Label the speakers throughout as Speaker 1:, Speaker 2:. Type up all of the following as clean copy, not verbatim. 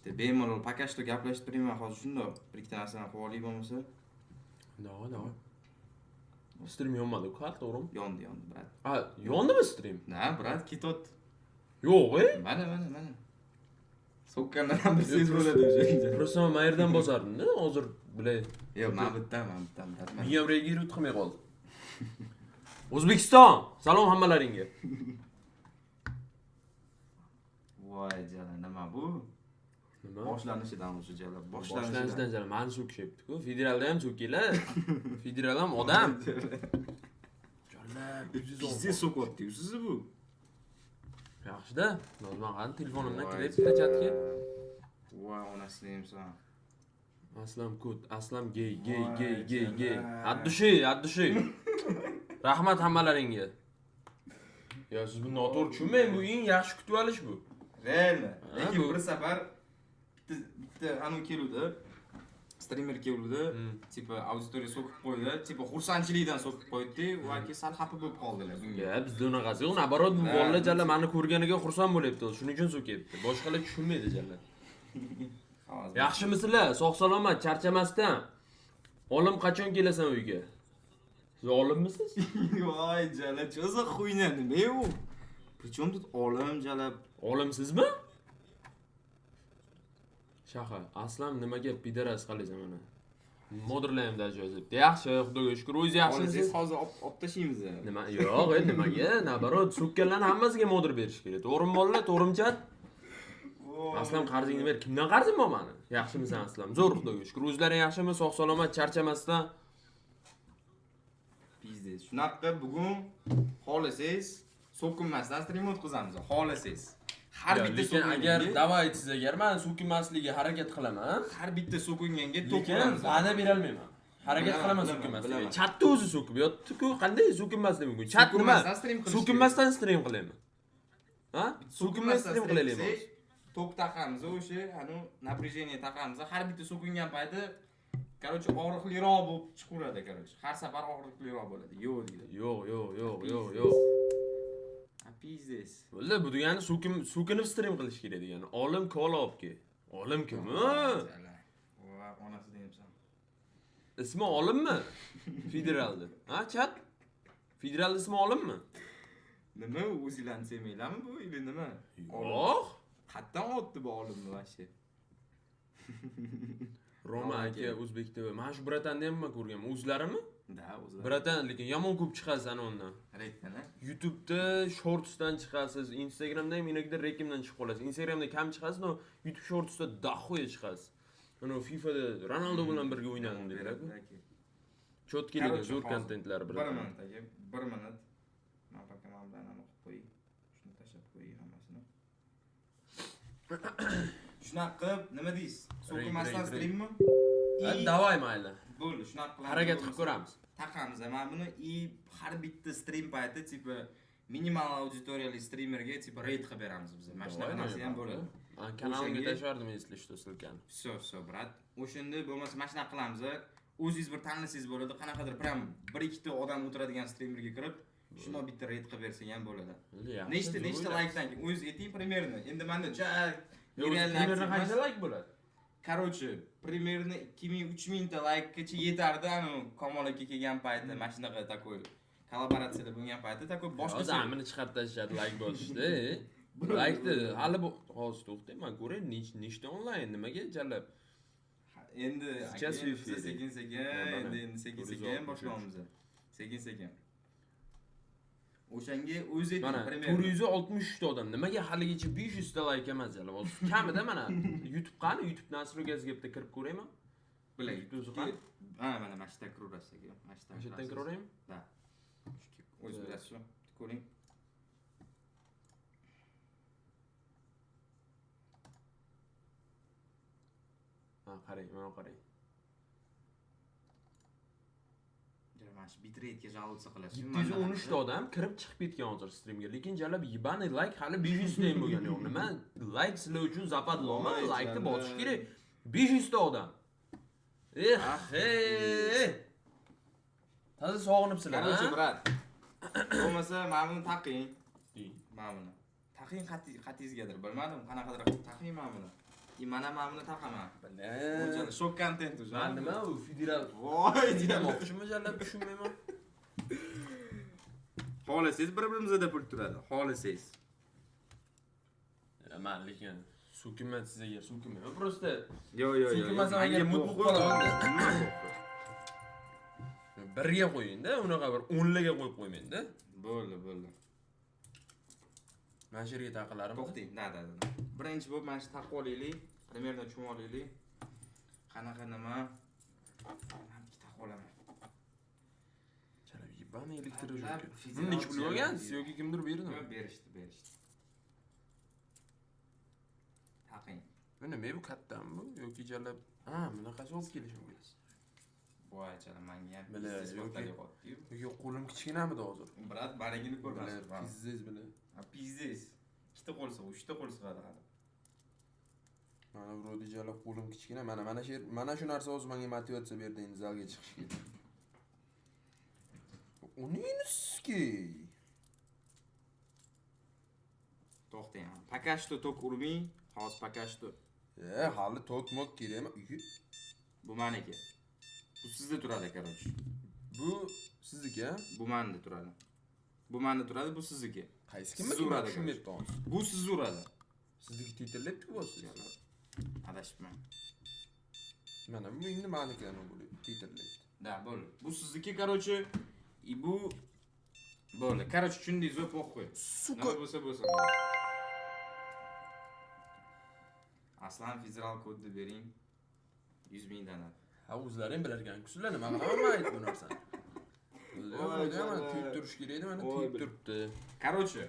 Speaker 1: işte bemalol pakashda gaplashib turayman hozir shundoq bir ikkita narsani qilib olay bo'lmasa.
Speaker 2: Давай. Stream yonmadi-ku, to'g'rimi?
Speaker 1: Yondi, brat.
Speaker 2: Ha, yondimi stream?
Speaker 1: Na, brat, ketot.
Speaker 2: Yo'q,
Speaker 1: Mana. So'kkandan ham bir ses bo'ladi o'sha.
Speaker 2: Просто men mayerdan bosardim-da, hozir bilay.
Speaker 1: Yo'q, men bittam, brat.
Speaker 2: Miyam reagir qilmay qoldi. O'zbekiston, salom hammalaringga.
Speaker 1: Voy jala, nima bu?
Speaker 2: Nima?
Speaker 1: Boshlanishidan o'sha jala,
Speaker 2: Boshlanishidan jala mani so'kishyapti-ku. Federalda ham so'kinglar. Federal ham odam. Jala,
Speaker 1: bizga so'kyapti-ku sizni bu.
Speaker 2: Yaxshi-da. Nozman qani telefonimdan kirib chatga.
Speaker 1: Voy, onasini emsan.
Speaker 2: Aslam kut, aslam gay. Addushi. Rahmat hammalaringga. Ya siz bu noto'g'ri tushunmang, bu eng yaxshi kutib olish bu.
Speaker 1: Realmi? Lekin bir safar bitta anu keluvdi. Streamer keluvdi. Tipa auditoriya so'kib qo'ydi. Tipa xursandchilikdan so'kib qo'ydi va keyin sal xafa bo'lib qoldilar bunga.
Speaker 2: Ya bizda unaqasi yo'q, nabarot bu bolalar jalla meni ko'rganiga xursand bo'lyapti, shuning uchun so'kyapti. Boshqalar tushunmaydi jalla. Yaxshimisizlar? Sog' salomat, charchamasdan. Olim qachon kelasan uyga? Siz olimmisiz?
Speaker 1: Voy jala, cho'za xuyna nima u? Причем тут olim jala?
Speaker 2: Olimsizmi? Shaha, aslan nimaga pidaras qilasan mana? Modrlayam dajozibdi. Yaxshi, xudoga shukr, o'zingiz yaxshimisiz?
Speaker 1: Hozir olib tashlaymiz.
Speaker 2: Nima? Yo'q, nimaga? Nabarot, so'kkanlarning hammasiga modr berish kerak. To'g'rimi bolalar, to'g'rimchat? Aslan qarzingni ber. Kimdan qarzim bor meni? Yaxshimisan aslan? Zo'r, xudoga shukr. O'zlaring yaxshimi? Sog' salomat, charchamasdan.
Speaker 1: Biznes. Shunaqa bugun xohlasangiz so'kinmasdan stream o'tkazamiz. Xohlasangiz. Har bitta so'kinganga
Speaker 2: agar davay siz agar men so'kinmasligiga harakat qilaman,
Speaker 1: har bitta so'kinganga
Speaker 2: to'qilamiz. Va'da bera olmayman. Harakat qilaman so'kinmasligiga. Chatda o'zi so'kib yotdi-ku, qanday so'kinmaslik mumkin? Chat nima? So'kinmasdan stream qilaymi? Ha? So'kinmasdan stream qilaylik.
Speaker 1: Tok taqamiz o'sha, anu напряжение taqamiz. Har bitta so'kingan payti короче og'riqliroq bo'lib chiqaveradi, короче. Har safar og'riqliroq bo'ladi. Yo'q deydi.
Speaker 2: Yo'q.
Speaker 1: Pizdes.
Speaker 2: Bo'ldi, bu degani so'kinib stream qilish kerak degani. Olim kola olibki. Olim kim?
Speaker 1: Va onasi deyapsan.
Speaker 2: Ismi Olimmi? Federalda. Ha, chat? Federal ismi Olimmi?
Speaker 1: Nima o'zinglarni sevmaylarmi bu ili nima?
Speaker 2: Yo'q.
Speaker 1: Qatdan otdi bu olimni vashi.
Speaker 2: Roma aka o'zbek TV. Men shu bratanni ham ko'rganman. O'zlarimi?
Speaker 1: Da, o'zlari.
Speaker 2: Bratan, lekin yomon ko'p chiqasiz ana undan.
Speaker 1: Rekdan, ha?
Speaker 2: YouTube'da shortsdan chiqasiz, Instagramda ham inakda reklamdan chiqib qolasiz. Instagramda kam chiqasiz, no YouTube shortsda dahoya chiqasiz. Ana FIFAda Ronaldo bilan birga o'ynadim dedilar-ku. Cho'tkilik, zo'r kontentlar bilan.
Speaker 1: 1 minut aka, 1 minut. Men pakaman bilan ham o'qib qo'ying. Shuni tashab qo'ying hammasini. Shunaqa qilib, nima deysiz? So'kinmasdan streammi?
Speaker 2: Davay mayli.
Speaker 1: Bo'ldi, shunaqa qilamiz.
Speaker 2: Harakat qilib ko'ramiz.
Speaker 1: Taqamiz. Men buni har bitta stream payti tipa minimal auditoriyali streamerga tipa rate qilib beramiz biz. Mana shunaqa narsa ham bo'ladi.
Speaker 2: Kanalimga tashladim, если что, ссылкani.
Speaker 1: Все, brat. O'shanda bo'lmasa mana shunaqa qilamiz. O'zingiz bir tanlasangiz bo'ladi. Qanaqadir prям 1-2 ta odam o'tiradigan streamerga kirib, shuni bitta rate qilib bersang ham bo'ladi. Nechta like-dan keyin o'zingiz ayting примерно. Endi menda
Speaker 2: примерно qancha like bo'ladi?
Speaker 1: Короче, примерно 2000-3000 ta like-gacha yetardi, anu Kamol aka kelgan payti, mana shunaqa takoy kollaboratsiyada bo'lgan payti, takoy boshqa
Speaker 2: zamini chiqarib tashladi like bosishda. Like-ni hali bu hozir to'xtang, men ko'ray nechta onlayn nimaga jalab.
Speaker 1: Endi sekin-sekin boshlaymiz. Sekin-sekin. O'shanga o'zi ayting,
Speaker 2: primero 460 ta odam nimaga haligacha 500 ta like emas jalab. Kamida mana YouTube qani, YouTube nasrogasiga bitta kirib ko'raymi?
Speaker 1: Bilay, o'zi qani? Ha, mana mana shu yerda kiraverasiz aka. Mana shu
Speaker 2: yerdan kiraveraymi?
Speaker 1: Da. O'zi bilasiz, ko'ring.
Speaker 2: Ha, qarang, mana qarang.
Speaker 1: Mana shu bitrate ga жаловаться qilasiz.
Speaker 2: 713 ta odam kirib chiqib ketgan hozir streamga, lekin jalab yibani like hali 500 ta ham bo'lgan yo'q. Nima? Like sizlar uchun zapadloma, like ni bosish kerak. 500 ta odam. Toza sog'inibsizlar, ha?
Speaker 1: Qarang, brat. Bo'lmasa, mana buni taqing. Mana buni. Taqing qatingizgadir, bilmadim, qanaqadir taqing mana buni. Mana buni taqaman.
Speaker 2: Bile.
Speaker 1: Shok kontent уже.
Speaker 2: Ben nima u federal
Speaker 1: Voy,
Speaker 2: demoqchimi jallab tushunmayman.
Speaker 1: Xohlasangiz bir-birimizda pul turadi. Xohlasangiz.
Speaker 2: Man lekin so'kinman sizga, so'kinman. Просто
Speaker 1: Yo.
Speaker 2: So'kinmasam agar mut bo'lib qolaman. Birga qo'ying-da, unaqa bir 10 larga qo'yib qo'ymang-da.
Speaker 1: Bo'ldi.
Speaker 2: Mana shu yerga taqalarim.
Speaker 1: To'xting, da. Birinchi bo'lib mana shu taqib olaylik. Примерно tushunib olaylik. Qanaqa nima? Men taqib olaman.
Speaker 2: Chala yibani elektrojo'ka. Buni nechta pul olgansiz yoki kimdir berdimi?
Speaker 1: Yo'q, berishdi. Taqing.
Speaker 2: Bu nima bu kattami bu yoki jallab? Ha, bunaqasi olib kelishim kerak.
Speaker 1: Voy, chala menga ham
Speaker 2: Bila,
Speaker 1: yo'qdagi qotdi-yu.
Speaker 2: Yoki qo'lim kichkinamidi hozir?
Speaker 1: Brat, barangini ko'rmasin.
Speaker 2: Pizzez bila.
Speaker 1: Pizzes. Ikkita qo'l sig'adi, uchta qo'l sig'adi hali.
Speaker 2: Mana vrodi jallab qo'lim kichkina. Mana shu narsa o'zi menga motivatsiya berdi endi zalga chiqishga. Uniski.
Speaker 1: To'xtang. Пока что tok urmang. Hozir пока что.
Speaker 2: Hali tok-mok kerakmi?
Speaker 1: Bu meniki. Bu sizda turadi, короче.
Speaker 2: Bu sizniki, ha?
Speaker 1: Bu menda turadi. Bu menda turadi, bu sizniki.
Speaker 2: Qaysi kimga
Speaker 1: Siz uradi,
Speaker 2: tushunmayapti hozir.
Speaker 1: Bu sizni uradi.
Speaker 2: Sizniki titrlayapti bo'lsa.
Speaker 1: Adashibman.
Speaker 2: Mana bu endi menikidan bo'ladi, titrlayapti.
Speaker 1: Da, bo'ldi. Bu sizniki, короче, и bu bo'ldi. Короче, tushundingiz, pokhoy.
Speaker 2: Suka.
Speaker 1: Nima bo'lsa. Aslan federal kodni bering. 100 ming donat.
Speaker 2: Ha, o'zlaring bilar ekan. Sizlar nima qilaman aytib bu narsani. O'zi ham tiyib turish kerak edi, mana tiyib turibdi.
Speaker 1: Короче,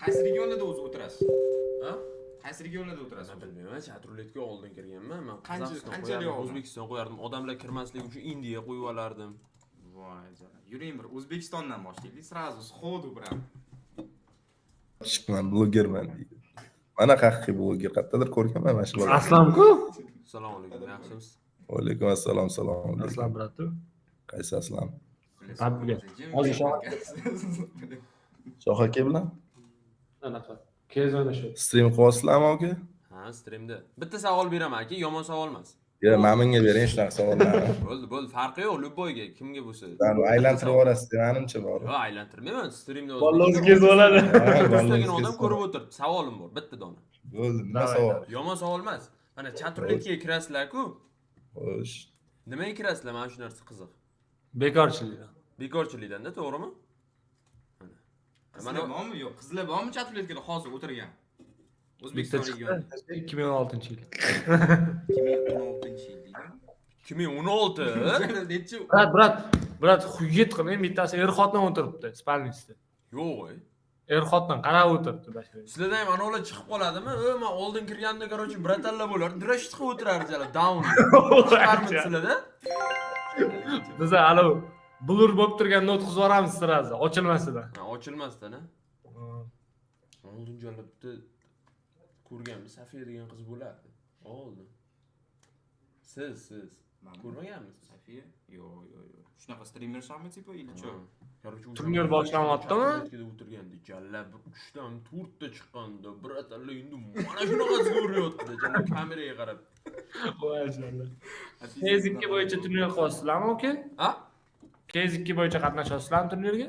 Speaker 1: qaysi regionlarda o'zi o'tirasiz?
Speaker 2: Ha?
Speaker 1: Qaysi regionlarda o'tirasiz?
Speaker 2: Men bilmayman, chatruletga oldin kirganman. Men
Speaker 1: qanchalik oldin?
Speaker 2: O'zbekiston qo'yardim. Odamlar kirmasligi uchun Indiya qo'yib olardim.
Speaker 1: Voy jana. Yuring bir O'zbekistondan boshlaylik. Sразу сходу прям.
Speaker 3: Chiqman blogerman deydi. Mana haqiqiy bloger qayerdadir ko'rganman mana shu bola.
Speaker 4: Aslamku?
Speaker 2: Assalomu alaykum, yaxshimisiz?
Speaker 3: Va alaykum assalom, salom.
Speaker 4: Aslam bratu.
Speaker 3: Qaysi aslam?
Speaker 4: Tabriklay. Hozir
Speaker 3: Shoh aka bilan
Speaker 4: anaqa. Kez o'ynashu.
Speaker 3: stream qilyapsizlarmi aka?
Speaker 2: Ha, streamda. Bitta savol beraman aka, yomon savol emas.
Speaker 3: Yo, men menga bering shunaqa savollarni.
Speaker 2: Bo'ldi, farqi yo'q, Luboyga, kimga bo'lsa.
Speaker 3: Sen aylantirib yuborasiz deganimcha bor.
Speaker 2: Yo'q, aylantirmayman, streamda
Speaker 4: Bola o'zi kez bo'ladi.
Speaker 2: Ko'rsagan odam ko'rib o'tiribdi. Savolim bor, bitta dona.
Speaker 3: Bo'ldi, nima savol?
Speaker 2: Yomon savol emas. Mana chatruletga kirasizlar-ku.
Speaker 3: Xo'sh.
Speaker 2: Nimaga kirasizlar? Mana shu narsa qiziq.
Speaker 4: Bekorchilikdan.
Speaker 2: Bekorchilikdan-da, to'g'rimi?
Speaker 1: Mana bormi? Yo'q, qizlar bormi chatruletkada hozir o'tirgan?
Speaker 4: Bitta
Speaker 1: O'zbekiston
Speaker 4: chiqdi.
Speaker 1: regioni.
Speaker 4: 2016-yil.
Speaker 1: 2016-yil deydi.
Speaker 2: 2016.
Speaker 1: Nechi?
Speaker 4: Brat, xuyet qilmang, bittasi er-xotin o'tiribdi, spalnisda.
Speaker 2: Yo'q.
Speaker 4: Er-xotin qarab o'tiribdi bashar.
Speaker 2: Sizlarda ham anolar chiqib qoladimi? Men oldin kirganda, короче, bratanlar bo'lar, dirash chiqib o'tirardi jala, down. Chiqarmid sizlarda?
Speaker 4: Biz alo blur bo'lib turganda o'tkazib yuboramiz sirazi, ochilmasidan.
Speaker 2: Ha, ochilmasdan, ha. Oldin jala bitta ko'rganmi, Safiya degan qiz bo'lardi. Oldin. Siz ko'rmaganmisiz?
Speaker 1: Safiya? Yo'q. Shunaqa streamersanmi tipa или что?
Speaker 2: Короче,
Speaker 4: Turnir boshlanyaptimi?
Speaker 2: O'tirganda jalla bir 3 dan 4 ta chiqqanda, bratanlar endi mana shunaqasi ko'ryapti, jalla kameraga qarab.
Speaker 4: Voy jalla. KZ2 bo'yicha turnir qilyapsizlarmi aka?
Speaker 2: Ha?
Speaker 4: KZ2 bo'yicha qatnashasizlarmi turnirga?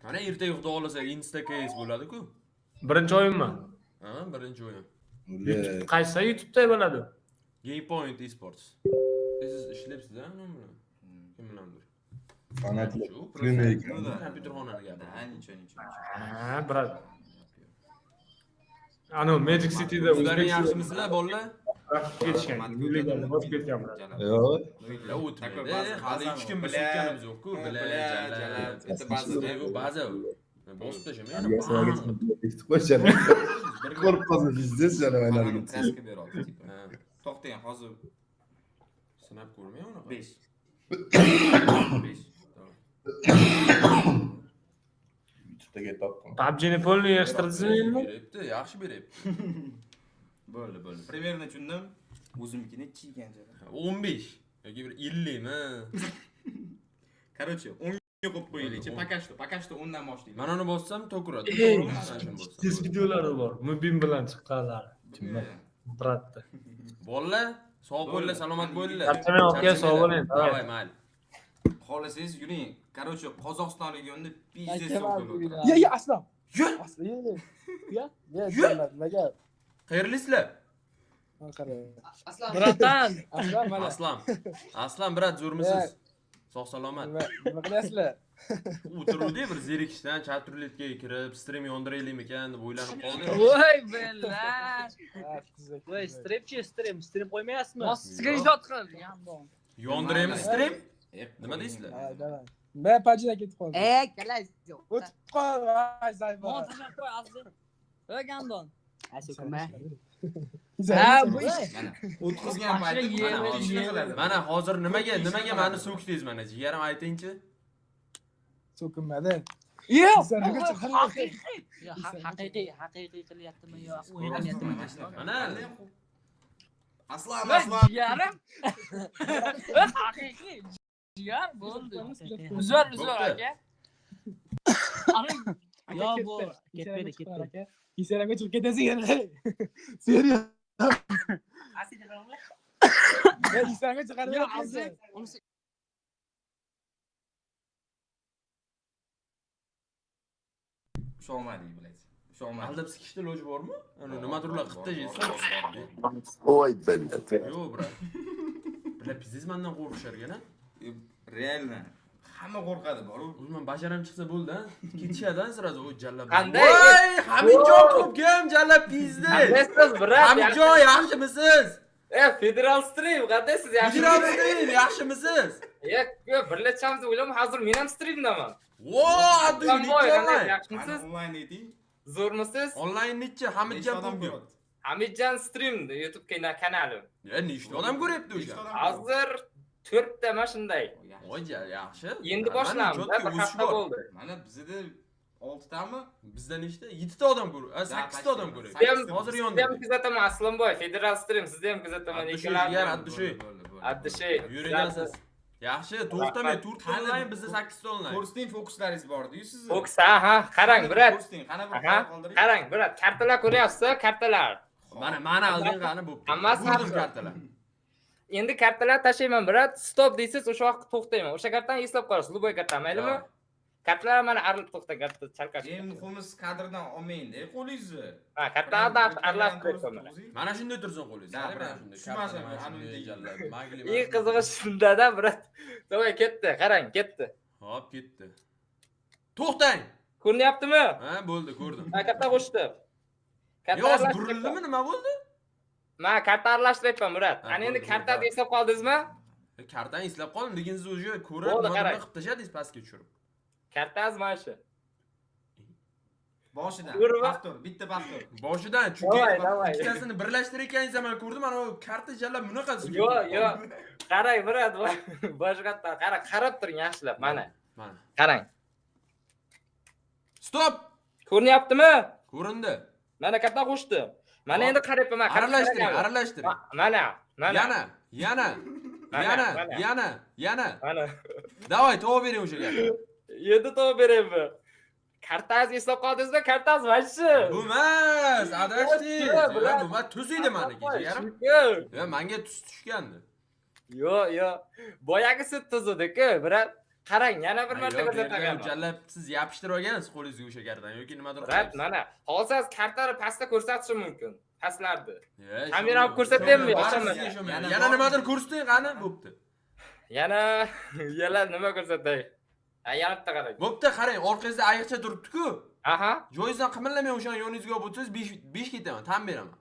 Speaker 2: Mana ertaga xudo xolasa Insta case bo'ladi-ku.
Speaker 4: Birinchi o'yinmi?
Speaker 2: Ha, birinchi o'yin.
Speaker 4: Qaysi YouTube'da bo'ladi?
Speaker 2: Game Point Esports. Siz ishlayapsiz-a, nima bilan? Kim bilandir?
Speaker 3: Fanatlik.
Speaker 2: Kompyuterxonani gapi.
Speaker 1: Da, nicho.
Speaker 4: Ha, brat. Ano Magic City'da
Speaker 2: O'zlaring yaxshimisizlar, bolalar?
Speaker 4: ketishgan. Yurgan, o'tib ketgan brat.
Speaker 3: Yo'q.
Speaker 2: Ya o'tmaydi. Hali hech kim bilmayotganimiz yo'q-ku. Jala.
Speaker 1: Bitta
Speaker 2: Baza. Bosib tashamayman.
Speaker 3: Ko'rib qolsa biznes yana aylanib
Speaker 1: Kraska beradi tipa. To'xtang, hozir
Speaker 2: Sinab ko'rmayman unaqa.
Speaker 1: 5. 5.
Speaker 3: YouTube'ga topdim.
Speaker 4: PUBG'ni polni yig'ishtirdingizmi endi?
Speaker 2: Yaxshi beryapti.
Speaker 1: Bo'ldi. Примерно tushundim. O'zimnikini chiygan joyi.
Speaker 2: 15 yoki bir 50 mi?
Speaker 1: Короче, 10 ga qo'yib qo'yaylik. Пока что 10 dan boshlaylik.
Speaker 2: Mana uni bossam to'kuradi.
Speaker 4: Tez videolari bor. Mubin bilan chiqqanlari.
Speaker 3: Kimlar?
Speaker 4: Bratda.
Speaker 2: Bolalar, sog' bo'linglar, salomat bo'linglar.
Speaker 4: Charchamang, aka, sog' bo'ling.
Speaker 2: Davay, mayli.
Speaker 1: Xohlasangiz yuring. Короче, Qozog'istonlik yo'lda pizdes
Speaker 5: Ya aslan.
Speaker 2: Yur!
Speaker 5: Aslan. Ya.
Speaker 2: Yur!
Speaker 5: Nimaga?
Speaker 2: Qayerlisizlar?
Speaker 5: Qara.
Speaker 6: Bratan.
Speaker 5: Aslan mana.
Speaker 2: Aslan, brat, zo'rmisiz? Sog' salomat.
Speaker 5: Nima qilyapsizlar?
Speaker 2: O'tiruvdi bir zerikishdan chat ruletga kirib, stream yondiraylikmikan deb o'ylanib qoldim.
Speaker 6: Voy bellar. Voy
Speaker 5: Strip.
Speaker 6: stream qo'ymayapsizmi? Screenshot qil.
Speaker 2: Yondiraymi stream? Nima deysizlar?
Speaker 5: Davay. Men pajida ketib qoldim.
Speaker 6: Kalay.
Speaker 5: O'tib qol, voy zayba.
Speaker 6: Montajdan qo'y azizim. Voy gandon. Asukma.
Speaker 5: Ha,
Speaker 6: bu
Speaker 1: mana o'tkazgan payti mana ishni qiladi.
Speaker 2: Mana hozir nimaga meni so'kdingiz mana? Jigarim aytingchi.
Speaker 5: so'kinmadi.
Speaker 6: Yo'q.
Speaker 5: Haqiqiy.
Speaker 6: Haqiqiy qilyaptimi yo o'ynanyaptimi?
Speaker 2: Mana
Speaker 1: Aslan.
Speaker 6: Yarim. Haqiqiy. Yar bo'ldi. Uzr aka. Yo bu ketdi.
Speaker 5: aka. Instagramga chiqib ketasiz endi. Seriy. Men Instagramga chiqarib
Speaker 6: Yo
Speaker 5: berasiz.
Speaker 6: azizim.
Speaker 1: Usholmadik bilaysiz. Usholmadik.
Speaker 2: aldab sikishda iloji bormi? Ana nimadirlar qitda yeysiz.
Speaker 3: Voy bendet.
Speaker 2: Yo'q, brat. Bular pizziz mendan qo'rqishar-gana.
Speaker 1: Реально. Hamma qo'rqadi bor.
Speaker 2: O'zim bajaram chiqsa bo'ldi-a. Ketishadi-a sirazi o jallab.
Speaker 6: Qanday?
Speaker 2: Voy, Hamidjon ko'pgam jallab pizdi.
Speaker 6: Qandaysiz brat?
Speaker 2: Hamidjon, yaxshimisiz?
Speaker 6: Federal stream qandaysiz
Speaker 2: Hujratsiz, yaxshimisiz?
Speaker 6: Yo'q, birlashamiz o'ylam, hozir men ham streamdaman.
Speaker 2: Vo, Abdulla
Speaker 6: Qanday
Speaker 2: necha?
Speaker 6: yaxshimisiz?
Speaker 1: Onlayn eting.
Speaker 6: Zo'rmisiz?
Speaker 2: Onlayn necha? Hamidjon
Speaker 1: Odam
Speaker 2: ko'p.
Speaker 1: ko'radi.
Speaker 6: Hamidjon stream YouTube kanalim.
Speaker 2: Ya nechta odam ko'ryapti o'sha?
Speaker 6: Hozir 4 ta mana shunday.
Speaker 2: Voy, yaxshi.
Speaker 6: Endi boshlaymiz. Bir hafta bo'ldi.
Speaker 1: Mana bizda 6 tami?
Speaker 2: Bizda nechta? 7 ta odam ko'ryapti. 8 ta odam ko'ryapti. Hozir
Speaker 6: Sizda
Speaker 2: yonda.
Speaker 6: ham kuzataman Aslanboy, Federal stream, sizda ham kuzataman. Abdushay.
Speaker 2: Yuragansiz. Yaxshi, to'xtamay, 4 ta onlayn, bizda 8 ta onlayn.
Speaker 1: Ko'rsting fokuslaringiz bordi-yu sizni.
Speaker 6: Fokus, ha, qarang, brat.
Speaker 1: Ko'rsting, qana bir
Speaker 6: Aha,
Speaker 1: qoldiring.
Speaker 6: qarang, brat. Kartalar ko'ryapsiz, kartalar.
Speaker 2: Mana alding qani bo'pti.
Speaker 6: Hammasi
Speaker 2: Ko'rdim
Speaker 6: haqi.
Speaker 2: kartalar.
Speaker 6: Endi kartalar tashlayman, brat. Stop deysiz, o'sha vaqt to'xtayman. O'sha kartani eslab qolasiz, Luboy karta, maylimi? Kartalar mana arilib to'xta, karta chalkash.
Speaker 1: Eng muhimi kadrdan olmaydi, qo'lingizni.
Speaker 6: Ha, kartalarni aralashtirib qo'yaman.
Speaker 2: Mana shunday tursin qo'lingiz.
Speaker 1: Da,
Speaker 2: Mana
Speaker 1: brat.
Speaker 2: shunday.
Speaker 1: Tushmasin,
Speaker 2: Mana
Speaker 1: anu
Speaker 2: shunday
Speaker 1: deydi.
Speaker 2: jallab. Magli.
Speaker 6: Eng qizig'i shunda-da, brat. Davay ketdi, qarang, ketdi.
Speaker 2: Hop, ketdi. To'xtang.
Speaker 6: Ko'ryaptimi?
Speaker 2: Ha, bo'ldi, ko'rdim.
Speaker 6: Ha, karta qo'shdi.
Speaker 2: Yo'q, burildimi, nima bo'ldi?
Speaker 6: Men karta aralashtiryapman, brat.
Speaker 2: Ha,
Speaker 6: Ana endi
Speaker 2: bo'ldi,
Speaker 6: kartani
Speaker 2: bo'ldi.
Speaker 6: eslab qoldingizmi?
Speaker 2: Kartani eslab qoldim, lekin siz o'sha ko'rib,
Speaker 6: Bo'ldi,
Speaker 2: nima
Speaker 6: qarang.
Speaker 2: qilib tashladingiz pastga tushirib.
Speaker 6: Kartangiz mana shu.
Speaker 1: Boshidan.
Speaker 6: Ko'rib-
Speaker 1: Pastor, bitta pastor.
Speaker 2: Boshidan chunki
Speaker 6: Davay.
Speaker 2: ikkitasini birlashtirayotganingiz zaman ko'rdim, ana karta jallab bunaqasi.
Speaker 6: Yo'q. Qarang, brat. Boshqa qarab turing yaxshilab, mana.
Speaker 2: Mana.
Speaker 6: Qarang.
Speaker 2: Stop!
Speaker 6: Ko'ryaptimi?
Speaker 2: Ko'rindi.
Speaker 6: Mana karta qo'shdi. Mana endi qarayapman, men
Speaker 2: Aralashtiring.
Speaker 6: Mana.
Speaker 2: Yana.
Speaker 6: Mana.
Speaker 2: Davay, to'g'ri bering o'sha gapni.
Speaker 6: Endi to'g'ri beraymi? Kartangizni eslab qoldingizmi? Kartangiz mana shu.
Speaker 2: Bu emas, adashdingiz.
Speaker 6: Yo'q,
Speaker 2: Bu emas, tuz edi meniki, jigarim. Yo, menga tuz tushgandi.
Speaker 6: Yo'q. Boyagisi tuz edi-ku, brat. Qarang, yana bir marta ko'rsataman.
Speaker 2: Jallab siz yopishtirib olgansiz qo'lingizga o'sha kartani yoki nimadir
Speaker 6: Brat, mana. Hozir kartani pastda ko'rsatishim mumkin. Pastlarni.
Speaker 2: qilasiz.
Speaker 6: Kamera olib ko'rsataymi?
Speaker 2: Yana nimadir ko'rsating, qani? Bo'pti.
Speaker 6: Yana nima ko'rsatay? Yana bitta qarang.
Speaker 2: Bo'pti, qarang, orqangizda ayiqcha turibdi-ku.
Speaker 6: Aha.
Speaker 2: Joyingizdan qimillamay o'shani yoningizga olib o'tsangiz 5 ketaman, tan beraman.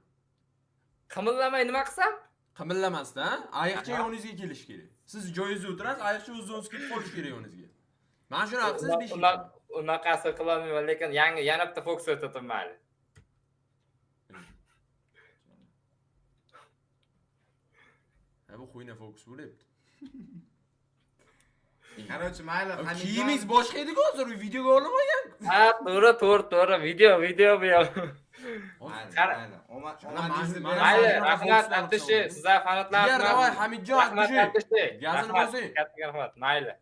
Speaker 6: Qimillamay nima qilsam?
Speaker 2: Qimillamasdan, ayiqcha yoningizga kelish kerak. Siz joyingizda o'tirasiz, ayiqcha o'z-o'ziga ketib qolish kerak yoningizga. Mana shuni qilsangiz 5 ketaman.
Speaker 6: Unaqasi qilolmayman, lekin yana bitta fokus o'tadim mayli.
Speaker 2: Ha, bu qo'yna fokus bo'lyapti.
Speaker 1: Короче, mayli,
Speaker 2: Kiyimingiz boshqa edi-ku, hozir videoga olmagan.
Speaker 6: Ha, to'g'ri, video bu ham. Mayli, rahmat Abdushi, sizlar fanatlar.
Speaker 2: Davay, Hamidjon,
Speaker 6: Rahmat
Speaker 2: Abdushi.
Speaker 6: Abdushi.
Speaker 2: Gazini bosing.
Speaker 6: Katta rahmat, mayli.